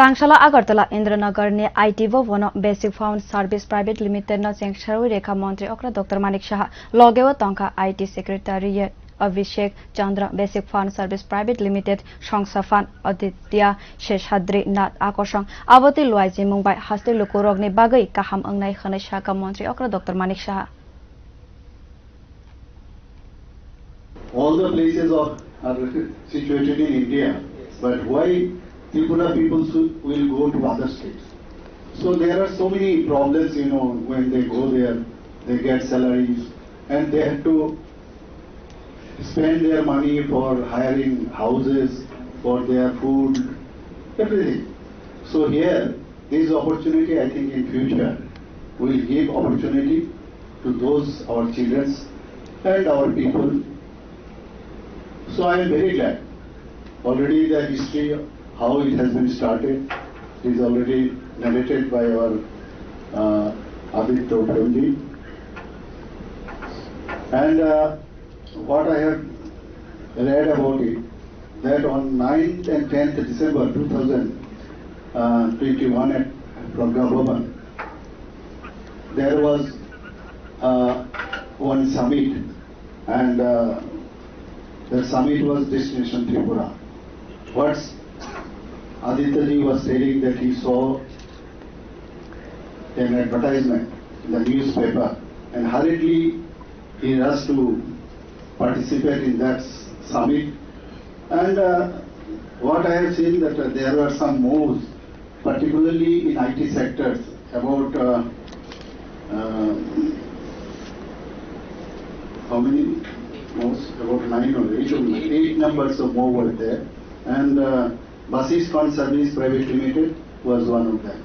Tangshala Agartala Indra Nagar ne IT Vono Basiz Fund Service Pvt Limited no chengsawi rikha montriokra Dr. Manik Saha logio tongkha IT Secretary Abhishek Chandra Basiz Fund Service Pvt Limited songsaphang Aditya Sheshadri Nath akosong Abotwi luajimung by haste lukurog ni bagwi kaham wngnai sakha montriokra Dr. Manik Saha. All the places are situated in India, but why people will go to other states? So there are so many problems, when they go there, they get salaries and they have to spend their money for hiring houses, for their food, everything. So here, this opportunity, I think in future, will give opportunity to those, our children and our people. So I am very glad. Already the history, how it has been started, is already narrated by our Aditya Sheshadri. And what I have read about it, that on 9th and 10th December 2021 at Bhavan, there was one summit, and the summit was Destination Tripura. What Aditya ji was saying, that he saw an advertisement in the newspaper and hurriedly he rushed to participate in that summit. And what I have seen, that there were some moves, particularly in IT sectors, about how many moves? About 9 or 8 numbers of moves were there. And Basiz Fund Service Pvt Limited was one of them.